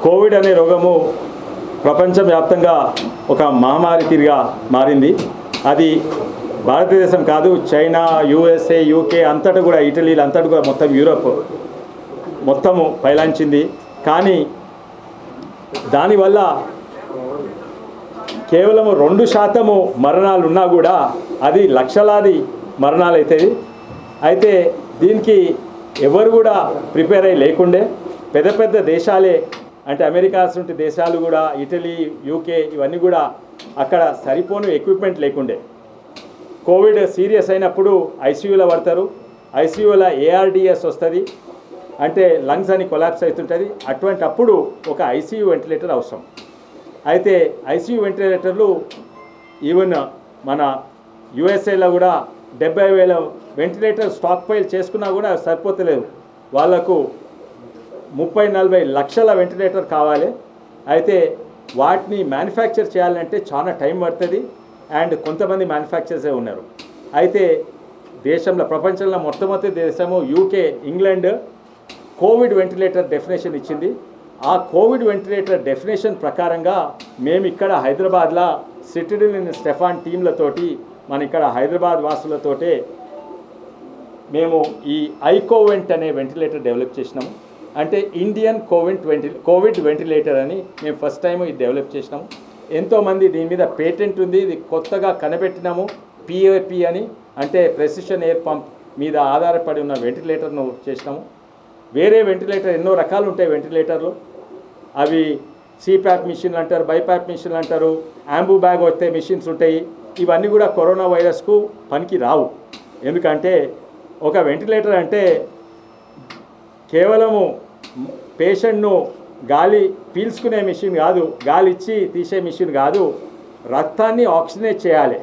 Covid అనే రోగము ప్రపంచవ్యాప్తంగా ఒక మహమ్మారి తీరుగా మారింది. అది భారతదేశం కాదు, చైనా, యూఎస్ఏ, యూకే అంతటా కూడా, ఇటలీలు అంతటా కూడా, మొత్తం యూరోప్ మొత్తము పైలాంచింది. కానీ దానివల్ల కేవలం 2% మరణాలు ఉన్నా కూడా అది లక్షలాది మరణాలు అవుతాయి. అయితే దీనికి ఎవరు కూడా ప్రిపేర్ అయ్యి లేకుండే, పెద్ద పెద్ద దేశాలే అంటే అమెరికా వంటి దేశాలు కూడా, ఇటలీ, యూకే ఇవన్నీ కూడా అక్కడ సరిపోను ఎక్విప్మెంట్ లేకుండే. కోవిడ్ సీరియస్ అయినప్పుడు ఐసీయూలో పడతారు. ఐసీయూలో ఏఆర్డిఎస్ వస్తుంది, అంటే లంగ్స్ అని కొలాప్స్ అవుతుంటుంది. అటువంటి అప్పుడు ఒక ఐసీయూ వెంటిలేటర్ అవసరం. అయితే ఐసీయూ వెంటిలేటర్లు ఈవెన్ మన యుఎస్ఏలో కూడా 70,000 వెంటిలేటర్ స్టాక్ పైల్ చేసుకున్నా కూడా సరిపోతలేదు. వాళ్లకు 30-40 లక్షల వెంటిలేటర్ కావాలి. అయితే వాటిని మ్యానుఫ్యాక్చర్ చేయాలంటే చాలా టైం పడుతుంది. అండ్ కొంతమంది మ్యానుఫ్యాక్చర్సే ఉన్నారు. అయితే దేశంలో, ప్రపంచంలో మొట్టమొదటి దేశము UK, England Covid ventilator definition ఇచ్చింది. ఆ కోవిడ్ వెంటిలేటర్ డెఫినేషన్ ప్రకారంగా మేము ఇక్కడ హైదరాబాద్లో సిటిడిల్ ఇన్ స్టెఫాన్ టీంలతోటి, మన ఇక్కడ హైదరాబాద్ వాసులతోటే మేము ఈ ఐకోవెంట్ అనే వెంటిలేటర్ డెవలప్ చేసినాము. అంటే ఇండియన్ కోవిడ్ వెంటిలేటర్ అని మేము ఫస్ట్ టైం ఇది డెవలప్ చేసినాము. ఎంతోమంది దీని మీద పేటెంట్ ఉంది. ఇది కొత్తగా కనిపెట్టినాము. పిఏపి అని, అంటే ప్రెసిషన్ ఎయిర్ పంప్ మీద ఆధారపడి ఉన్న వెంటిలేటర్ను చేసినాము. వేరే వెంటిలేటర్ ఎన్నో రకాలు ఉంటాయి వెంటిలేటర్లు. అవి సిప్యాప్ మిషన్లు అంటారు, బైప్యాప్ మిషన్లు అంటారు, యాంబూ బ్యాగ్ వచ్చే మిషన్స్ ఉంటాయి. ఇవన్నీ కూడా కరోనా వైరస్కు పనికి రావు. ఎందుకంటే ఒక వెంటిలేటర్ అంటే కేవలము పేషెంట్ను గాలి పీల్చుకునే మిషన్ కాదు, గాలి ఇచ్చి తీసే మిషన్ కాదు, రక్తాన్ని ఆక్సిజనేట్ చేయాలి.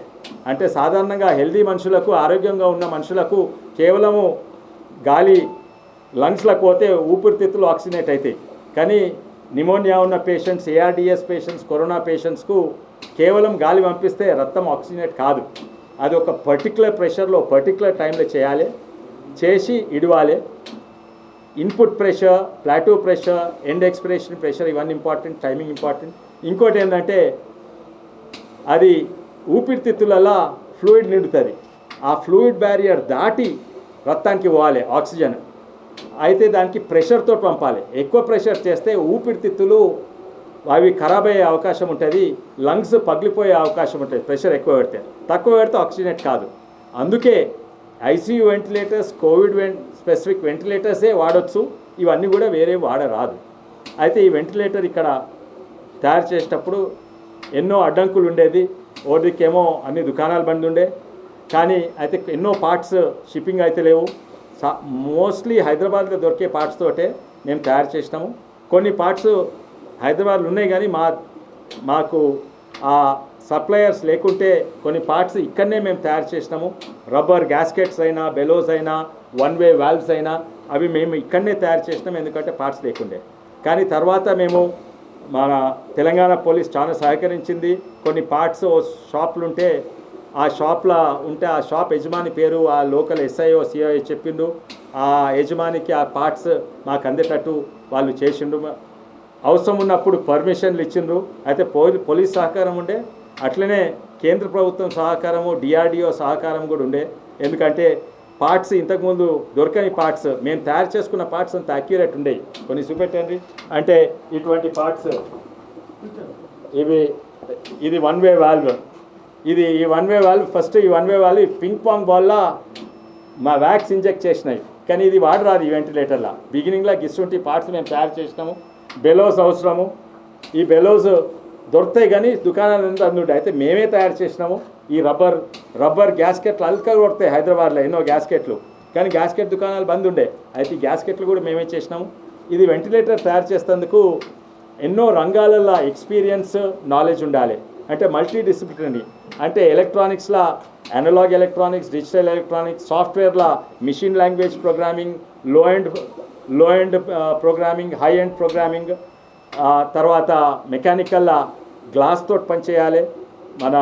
అంటే సాధారణంగా హెల్దీ మనుషులకు, ఆరోగ్యంగా ఉన్న మనుషులకు కేవలము గాలి లంగ్స్లకు పోతే ఊపిరితిత్తులు ఆక్సిజనేట్ అవుతాయి. కానీ నిమోనియా ఉన్న పేషెంట్స్, ఏఆర్డిఎస్ పేషెంట్స్, కరోనా పేషెంట్స్కు కేవలం గాలి పంపిస్తే రక్తం ఆక్సిజనేట్ కాదు. అది ఒక పర్టికులర్ ప్రెషర్లో, పర్టికులర్ టైంలో చేయాలి, చేసి ఇడవాలి. Input pressure, plateau pressure, end expiration pressure ఇవన్నీ ఇంపార్టెంట్, టైమింగ్ ఇంపార్టెంట్. ఇంకోటి ఏంటంటే అది ఊపిరితిత్తులలో ఫ్లూయిడ్ నిండుతుంది. ఆ ఫ్లూయిడ్ బ్యారియర్ దాటి రక్తానికి పోవాలి ఆక్సిజన్. అయితే దానికి ప్రెషర్తో పంపాలి. ఎక్కువ ప్రెషర్ చేస్తే ఊపిరితిత్తులు అవి ఖరాబ్ అయ్యే అవకాశం ఉంటుంది, లంగ్స్ పగిలిపోయే అవకాశం ఉంటుంది ప్రెషర్ ఎక్కువ పెడితే. తక్కువ పెడితే ఆక్సిజనేట్ కాదు. అందుకే ఐసీయూ వెంటిలేటర్స్, కోవిడ్ స్పెసిఫిక్ వెంటిలేటర్సే వాడచ్చు. ఇవన్నీ కూడా వేరే వాడరాదు. అయితే ఈ వెంటిలేటర్ ఇక్కడ తయారు చేసేటప్పుడు ఎన్నో అడ్డంకులు ఉండేది. ఓడికేమో అన్ని దుకాణాలు బంద్ ఉండే. కానీ అయితే ఎన్నో పార్ట్స్ షిప్పింగ్ అయితే లేవు. మోస్ట్లీ హైదరాబాద్లో దొరికే పార్ట్స్ తోటే మేము తయారు చేసినాము. కొన్ని పార్ట్స్ హైదరాబాద్లో ఉన్నాయి, కానీ మాకు ఆ సప్లయర్స్ లేకుంటే కొన్ని పార్ట్స్ ఇక్కడనే మేము తయారు చేసినాము. రబ్బర్ గ్యాస్కెట్స్ అయినా, బెలోస్ అయినా, వన్ వే వాల్వ్స్ అయినా అవి మేము ఇక్కడనే తయారు చేసినాము, ఎందుకంటే పార్ట్స్ లేకుండే. కానీ తర్వాత మేము మన తెలంగాణ పోలీస్ చాలా సహకరించింది. కొన్ని పార్ట్స్ షాపులు ఉంటే ఆ షాప్లో ఉంటే ఆ షాప్ యజమాని పేరు ఆ లోకల్ ఎస్ఐఓ సిఐ చెప్పిండు. ఆ యజమానికి ఆ పార్ట్స్ మాకు అందేటట్టు వాళ్ళు చేసిండు. అవసరం ఉన్నప్పుడు పర్మిషన్లు ఇచ్చిండ్రు. అయితే పోలీస్ సహకారం ఉండే, అట్లనే కేంద్ర ప్రభుత్వం సహకారము, డిఆర్డిఓ సహకారం కూడా ఉండే. ఎందుకంటే పార్ట్స్ ఇంతకుముందు దొరకని పార్ట్స్ మేము తయారు చేసుకున్న పార్ట్స్ అంత అక్యురేట్ ఉండేవి. కొన్ని చూపెట్టండి. అంటే ఇటువంటి పార్ట్స్ ఇది వన్ వే వాల్వ్. ఈ వన్ వే వాల్వ్ ఫస్ట్ ఈ one way valve ping pong బాల్లో మా వ్యాక్స్ ఇంజెక్ట్ చేసినాయి. కానీ ఇది వాడరాదు ఈ వెంటిలేటర్లో. బిగినింగ్లో గిస్సుంటి పార్ట్స్ మేము తయారు చేసినాము. బెలోస్ అవసరము. ఈ బెలోస్ దొరుకుతాయి కానీ దుకాణాలు అందుంటాయి. అయితే మేమే తయారు చేసినాము. ఈ రబ్బర్ గ్యాస్కెట్లు అల్కా కొడతాయి హైదరాబాద్లో ఎన్నో గ్యాస్కెట్లు, కానీ గ్యాస్కెట్ దుకాణాలు బంద్ ఉండే. అయితే ఈ గ్యాస్కెట్లు కూడా మేమే చేసినాము. ఇది వెంటిలేటర్ తయారు చేసేందుకు ఎన్నో రంగాలలో ఎక్స్పీరియన్స్, నాలెడ్జ్ ఉండాలి. అంటే మల్టీ డిసిప్లినరీ. అంటే ఎలక్ట్రానిక్స్లో అనలాగ్ ఎలక్ట్రానిక్స్, డిజిటల్ ఎలక్ట్రానిక్స్, సాఫ్ట్వేర్లో machine language programming, low end programming, high end programming, తర్వాత మెకానికల్లో గ్లాస్ తోటి పనిచేయాలి, మన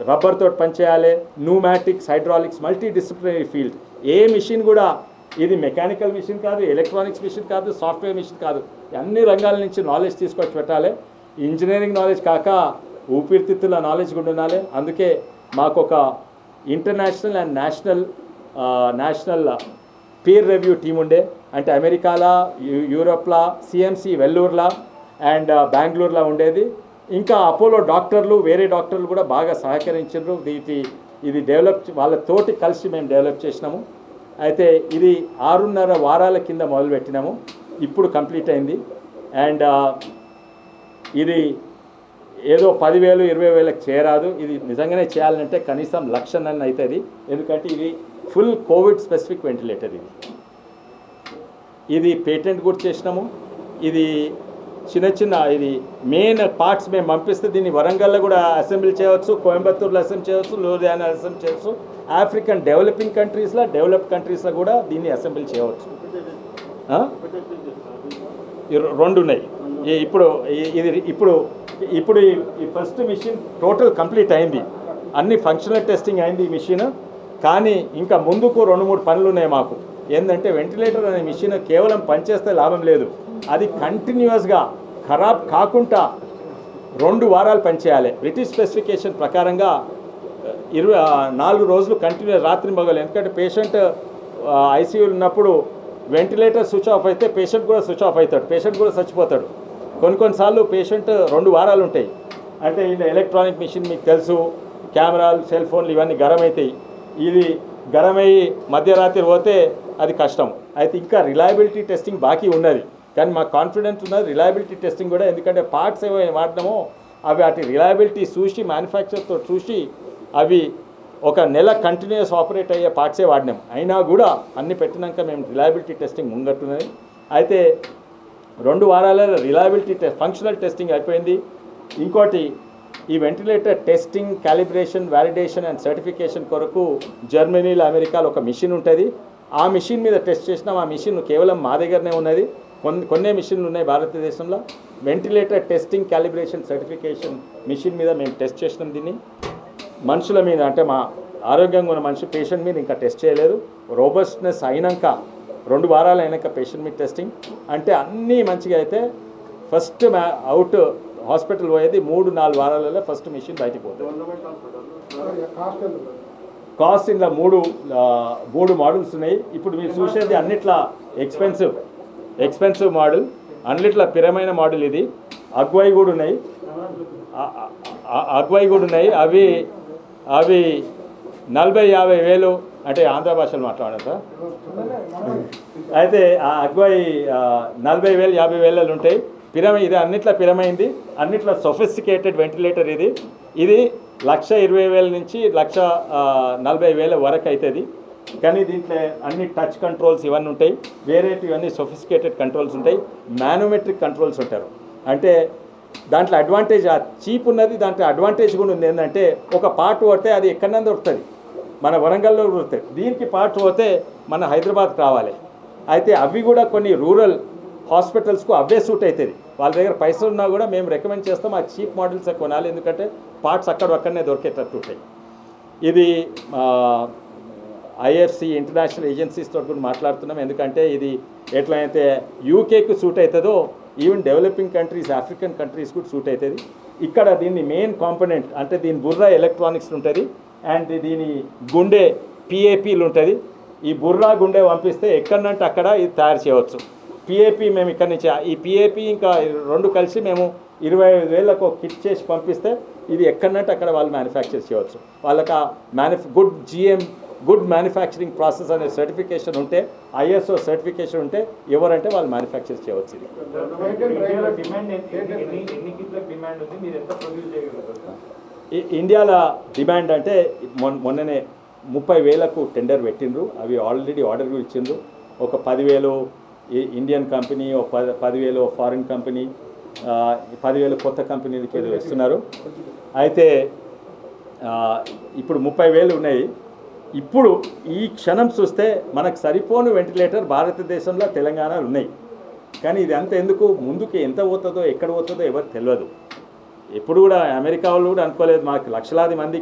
రబ్బర్ తోటి పనిచేయాలి, pneumatics, hydraulics, multi disciplinary field. ఏ మిషన్ కూడా ఇది మెకానికల్ మిషన్ కాదు, ఎలక్ట్రానిక్స్ మిషన్ కాదు, సాఫ్ట్వేర్ మిషన్ కాదు, అన్ని రంగాల నుంచి నాలెడ్జ్ తీసుకొచ్చి పెట్టాలి. ఇంజనీరింగ్ నాలెడ్జ్ కాక ఊపిరితిత్తుల నాలెడ్జ్ కూడా ఉండాలి. అందుకే మాకు ఒక international and national peer review team ఉండే, అంటే అమెరికాలో, యూరోప్లో, సిఎంసి వెల్లూరులో అండ్ బెంగళూరులో ఉండేది. ఇంకా అపోలో డాక్టర్లు, వేరే డాక్టర్లు కూడా బాగా సహకరించారు. ఇది డెవలప్ వాళ్ళతోటి కలిసి మేము డెవలప్ చేసినాము. అయితే ఇది 6.5 వారాల కింద మొదలుపెట్టినాము, ఇప్పుడు కంప్లీట్ అయింది. అండ్ ఇది ఏదో 10,000 20,000కి చేరాదు. ఇది నిజంగానే చేయాలంటే కనీసం 1,00,000 అవుతుంది. ఎందుకంటే ఇది ఫుల్ కోవిడ్ స్పెసిఫిక్ వెంటిలేటర్. ఇది పేటెంట్ కూడా చేసినాము. ఇది ఇది మెయిన్ పార్ట్స్ మేము పంపిస్తే దీన్ని వరంగల్లో కూడా అసెంబ్లీ చేయవచ్చు, కోయంబత్తూరులో అసెంబ్లీ చేయవచ్చు, లూధియానా అసెంబ్లీ చేయవచ్చు, ఆఫ్రికన్ డెవలపింగ్ కంట్రీస్లో, డెవలప్డ్ కంట్రీస్లో కూడా దీన్ని అసెంబ్లీ చేయవచ్చు. 2 ఉన్నాయి. ఇప్పుడు ఈ ఫస్ట్ మిషన్ టోటల్ కంప్లీట్ అయింది, అన్ని ఫంక్షనల్ టెస్టింగ్ అయింది ఈ మిషన్. కానీ ఇంకా ముందుకు 2-3 పనులు ఉన్నాయి మాకు. ఏంటంటే వెంటిలేటర్ అనే మిషన్ కేవలం పనిచేస్తే లాభం లేదు, అది కంటిన్యూస్గా ఖరాబ్ కాకుండా 2 వారాలు పనిచేయాలి. బ్రిటిష్ స్పెసిఫికేషన్ ప్రకారంగా 4 రోజులు కంటిన్యూస్ రాత్రి మగలు. ఎందుకంటే పేషెంట్ ఐసీయూలో ఉన్నప్పుడు వెంటిలేటర్ స్విచ్ ఆఫ్ అయితే పేషెంట్ కూడా స్విచ్ ఆఫ్ అవుతాడు, పేషెంట్ కూడా చచ్చిపోతాడు. కొన్నిసార్లు పేషెంట్ 2 వారాలు ఉంటాయి. అంటే ఇలా ఎలక్ట్రానిక్ మిషన్ మీకు తెలుసు, కెమెరాలు, సెల్ ఫోన్లు ఇవన్నీ గరం అవుతాయి. ఇది గరమయ్యి మధ్యరాత్రి పోతే అది కష్టం. అయితే ఇంకా రిలయబిలిటీ టెస్టింగ్ బాకీ ఉన్నది, కానీ మాకు కాన్ఫిడెన్స్ ఉన్నది రిలయబిలిటీ టెస్టింగ్ కూడా. ఎందుకంటే పార్ట్స్ ఏవైనా వాడినామో అవి వాటి రిలయబిలిటీ చూసి మ్యానుఫ్యాక్చర్తో చూసి అవి 1 నెల కంటిన్యూస్ ఆపరేట్ అయ్యే పార్ట్సే వాడినాం. అయినా కూడా అన్ని పెట్టినాక మేము రిలయబిలిటీ టెస్టింగ్ ముంగట్టున్నది. అయితే 2 వారాలలో రిలయబిలిటీ ఫంక్షనల్ టెస్టింగ్ అయిపోయింది. ఇంకోటి ఈ ventilator testing, calibration, validation and certification కొరకు జర్మనీలో, అమెరికాలో ఒక మిషన్ ఉంటుంది. ఆ మిషన్ మీద టెస్ట్ చేసినాం. ఆ మిషన్ కేవలం మా దగ్గరనే ఉన్నది. కొన్ని మిషన్లు ఉన్నాయి భారతదేశంలో. Ventilator testing, calibration, certification mission మీద మేము టెస్ట్ చేసినాం. దీన్ని మనుషుల మీద, అంటే మా ఆరోగ్యంగా ఉన్న మనిషి పేషెంట్ మీద ఇంకా టెస్ట్ చేయలేదు. రోబస్ట్నెస్ అయినాక 2 వారాలు అయినాక పేషెంట్ మీద టెస్టింగ్. అంటే అన్నీ మంచిగా అయితే ఫస్ట్ అవుట్ హాస్పిటల్ పోయేది 3-4 వారాలలో ఫస్ట్ మిషన్ బయటికి పోతుంది. కాస్ట్ ఇందులో 3 మోడల్స్ ఉన్నాయి. ఇప్పుడు మీరు చూసేది అన్నిట్లా ఎక్స్పెన్సివ్ మోడల్, అన్నిట్లా పిరమైన మోడల్. ఇది అగ్వై కూడా ఉన్నాయి, అవి 40-50 వేలు, అంటే ఆంధ్ర భాషలో మాట్లాడతా. అయితే ఆ అగ్వై 40,000 50,000 ఉంటాయి. ఇది అన్నిట్లా పిరమైంది, అన్నిట్లా సొఫిస్టికేటెడ్ వెంటిలేటర్. ఇది 1,20,000 నుంచి 1,40,000 వరకు అవుతుంది. కానీ దీంట్లో అన్ని టచ్ కంట్రోల్స్ ఇవన్నీ ఉంటాయి, వేరేటివన్నీ సొఫిస్టికేటెడ్ కంట్రోల్స్ ఉంటాయి, మానోమెట్రిక్ కంట్రోల్స్ ఉంటారు. అంటే దాంట్లో అడ్వాంటేజ్ చీప్ ఉన్నది, దాంట్లో అడ్వాంటేజ్ కూడా ఉంది. ఏంటంటే ఒక పార్ట్ పోతే అది ఎక్కడైనా దొరుకుతుంది, మన వరంగల్లో దొరుకుతుంది. దీనికి పార్ట్ పోతే మన హైదరాబాద్కి రావాలి. అయితే అవి కూడా కొన్ని రూరల్ హాస్పిటల్స్కు అవే సూట్ అవుతుంది. వాళ్ళ దగ్గర పైసలు ఉన్నా కూడా మేము రికమెండ్ చేస్తాం ఆ చీప్ మోడల్స్ కొనాలి, ఎందుకంటే పార్ట్స్ అక్కడనే దొరికేటట్టు ఉంటాయి. ఇది ఐఎఫ్సి ఇంటర్నేషనల్ ఏజెన్సీస్ తోటి కూడా మాట్లాడుతున్నాం. ఎందుకంటే ఇది ఎట్లయితే యూకేకి సూట్ అవుతుందో even developing countries, African countries కూడా సూట్ అవుతుంది. ఇక్కడ దీన్ని మెయిన్ కాంపోనెంట్ అంటే దీని బుర్ర ఎలక్ట్రానిక్స్ ఉంటుంది, అండ్ దీని గుండె పిఏపీలు ఉంటుంది. ఈ బుర్రా గుండె పంపిస్తే ఎక్కడంటే అక్కడ ఇది తయారు చేయవచ్చు. పిఏపీ మేము ఇక్కడి నుంచి ఈ పిఏపీ ఇంకా 2 కలిసి మేము 25,000కు కిట్ చేసి పంపిస్తే ఇది ఎక్కడంటే అక్కడ వాళ్ళు మ్యానుఫ్యాక్చర్ చేయవచ్చు. వాళ్ళకి గుడ్ మ్యానుఫ్యాక్చరింగ్ ప్రాసెస్ అనే సర్టిఫికేషన్ ఉంటే, ఐఎస్ఓ సర్టిఫికేషన్ ఉంటే ఎవరంటే వాళ్ళు మ్యానుఫ్యాక్చర్ చేయవచ్చు. ఇది ఇండియాలో డిమాండ్ అంటే మొన్ననే 30,000కు టెండర్ పెట్టిండ్రు. అవి ఆల్రెడీ ఆర్డర్ ఇచ్చిండ్రు. ఒక 10,000 ఇండియన్ కంపెనీ, ఒక 10,000 ఫారిన్ కంపెనీ, 10,000 కొత్త కంపెనీలకి ఏదో ఇస్తున్నారు. అయితే ఇప్పుడు 30,000 ఉన్నాయి. ఇప్పుడు ఈ క్షణం చూస్తే మనకు సరిపోను వెంటిలేటర్ భారతదేశంలో, తెలంగాణలో ఉన్నాయి. కానీ ఇది అంత ఎందుకు, ముందుకు ఎంత పోతుందో ఎక్కడ పోతుందో ఎవరికి తెలియదు. ఎప్పుడు కూడా అమెరికా వాళ్ళు కూడా అనుకోలేదు మాకు లక్షలాది మంది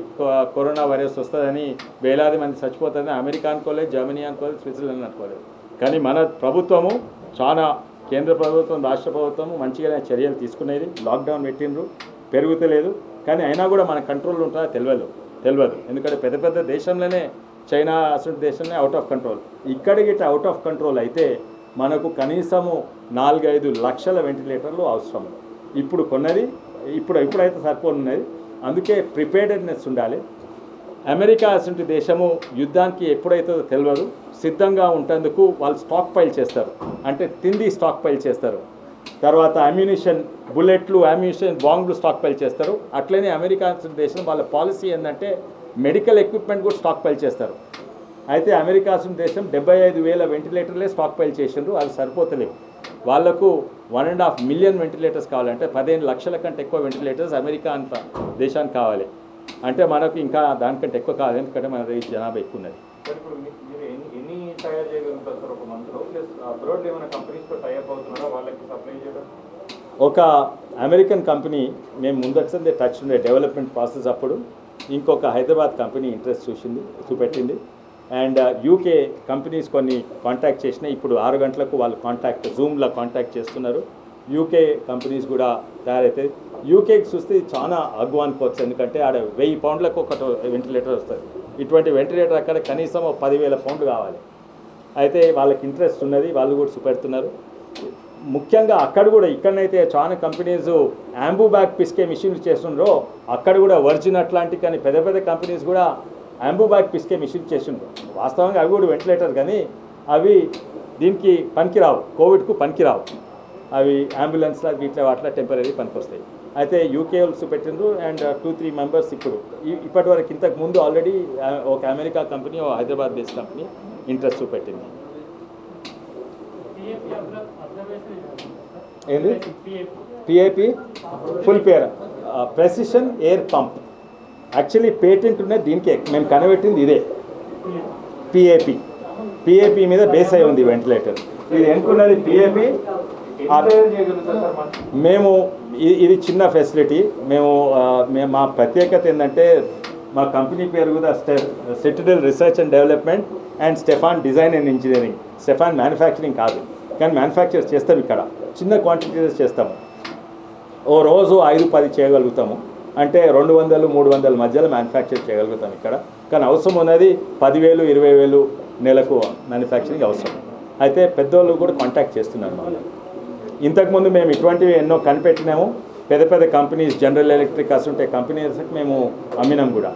కరోనా వైరస్ వస్తుందని, వేలాది మంది చచ్చిపోతుందని. అమెరికా అనుకోలేదు, జర్మనీ అనుకోలేదు, స్విట్జర్లాండ్ అనుకోలేదు. కానీ మన ప్రభుత్వము చాలా కేంద్ర ప్రభుత్వం రాష్ట్ర ప్రభుత్వము మంచిగానే చర్యలు తీసుకునేది. లాక్డౌన్ పెట్టిండ్రు, పెరుగుతలేదు, కానీ అయినా కూడా మన కంట్రోల్ ఉంటుందా తెలియదు. ఎందుకంటే పెద్ద పెద్ద దేశంలోనే చైనా అసలు దేశంలో అవుట్ ఆఫ్ కంట్రోల్. ఇక్కడికి అవుట్ ఆఫ్ కంట్రోల్ అయితే మనకు కనీసము 4-5 లక్షల వెంటిలేటర్లు అవసరం. ఇప్పుడు కొన్నది ఇప్పుడైతే సరిపోనున్నది. అందుకే ప్రిపేర్డ్నెస్ ఉండాలి. అమెరికా అసలు దేశము యుద్ధానికి ఎప్పుడైతుందో తెలియదు, సిద్ధంగా ఉంటేందుకు వాళ్ళు స్టాక్ పైల్ చేస్తారు, అంటే తిండి స్టాక్ పైల్ చేస్తారు. తర్వాత అమ్యునిషన్, బుల్లెట్లు, బాంబులు స్టాక్ పైల్ చేస్తారు. అట్లనే అమెరికా దేశం వాళ్ళ పాలసీ ఏంటంటే మెడికల్ ఎక్విప్మెంట్ కూడా స్టాక్ పైల్ చేస్తారు. అయితే అమెరికా దేశం 75,000 వెంటిలేటర్లే స్టాక్ పైల్ చేసిండ్రు, అవి సరిపోతలేవు. వాళ్లకు 1.5 మిలియన్ వెంటిలేటర్స్ కావాలంటే 15 లక్షల కంటే ఎక్కువ వెంటిలేటర్స్ అమెరికా అంత దేశానికి కావాలి. అంటే మనకు ఇంకా దానికంటే ఎక్కువ కావాలి, ఎందుకంటే మన దగ్గర జనాభా ఎక్కువ ఉన్నది. ఎన్ని తయారు చేయగలుగుతారు సార్ ఒక మంత్లో? ప్లస్ అబ్రాడ్ ఏమైనా కంపెనీస్తో టైఅప్ అవుతున్నారా వాళ్ళకి సప్లై చేయడం? ఒక అమెరికన్ కంపెనీ మేము ముందొచ్చిందే టచ్ ఉండే డెవలప్మెంట్ ప్రాసెస్ అప్పుడు. ఇంకొక హైదరాబాద్ కంపెనీ ఇంట్రెస్ట్ చూపెట్టింది. అండ్ యూకే కంపెనీస్ కొన్ని కాంటాక్ట్ చేసినాయి. ఇప్పుడు 6 గంటలకు వాళ్ళు జూమ్లో కాంటాక్ట్ చేస్తున్నారు. యూకే కంపెనీస్ కూడా తయారవుతాయి. యూకేకి చూస్తే చాలా అగ్గు అనుకోవచ్చు, ఎందుకంటే ఆడ 1000 పౌండ్లకు ఒక వెంటిలేటర్ వస్తుంది. ఇటువంటి వెంటిలేటర్ అక్కడ కనీసం 10,000 పౌండ్లు కావాలి. అయితే వాళ్ళకి ఇంట్రెస్ట్ ఉన్నది, వాళ్ళు కూడా చూపెడుతున్నారు. ముఖ్యంగా అక్కడ కూడా ఇక్కడనైతే చాలా కంపెనీస్ యాంబూ బ్యాగ్ పిసికే మిషన్లు చేస్తుండ్రో అక్కడ కూడా వర్జిన్ అట్లాంటిక్ అని పెద్ద పెద్ద కంపెనీస్ కూడా యాంబూ బ్యాగ్ పిసికే మిషన్ చేసిండ్రు. వాస్తవంగా అవి కూడా వెంటిలేటర్, కానీ అవి దీనికి పనికిరావు, కోవిడ్కు పనికిరావు. అవి అంబులెన్స్లో వీటిలో వాటిలో టెంపరీ పనికొస్తాయి. అయితే యూకే చూపెట్టిండ్రు. అండ్ 2-3 మెంబర్స్ ఇప్పటి వరకు ఇంతకు ముందు ఆల్రెడీ ఒక అమెరికా కంపెనీ, ఒక హైదరాబాద్ బేస్డ్ కంపెనీ ఇంట్రెస్ట్ చూపెట్టింది. ఏంది పిఏపి? ఫుల్ పేర్ precision air pump. Actually patent ఉన్నది దీనికే, మేము కనిపెట్టింది ఇదే పిఏపి మీద బేస్ అయి ఉంది వెంటిలేటర్. ఇది ఎన్నుకున్నది పిఏపి. మేము ఇది చిన్న ఫెసిలిటీ. మేము మా ప్రత్యేకత ఏంటంటే మా కంపెనీ పేరు కూడా citadel research and development and Stefan design and engineering. Stefan manufacturing కాదు, కానీ మ్యానుఫ్యాక్చర్ చేస్తాం. ఇక్కడ చిన్న క్వాంటిటీస్ చేస్తాము. ఓ రోజు 5-10 చేయగలుగుతాము, అంటే 200-300 మధ్యలో మ్యానుఫ్యాక్చర్ చేయగలుగుతాం ఇక్కడ. కానీ అవసరం ఉన్నది 10,000-20,000 నెలకు మ్యానుఫ్యాక్చరింగ్ అవసరం. అయితే పెద్దోళ్ళు కూడా కాంటాక్ట్ చేస్తున్నారు వాళ్ళు. ఇంతకుముందు మేము ఇటువంటివి ఎన్నో కనిపెట్టినాము. పెద్ద పెద్ద కంపెనీస్, జనరల్ ఎలక్ట్రిక్ అసలు కంపెనీస్కి మేము అమ్మినాం కూడా.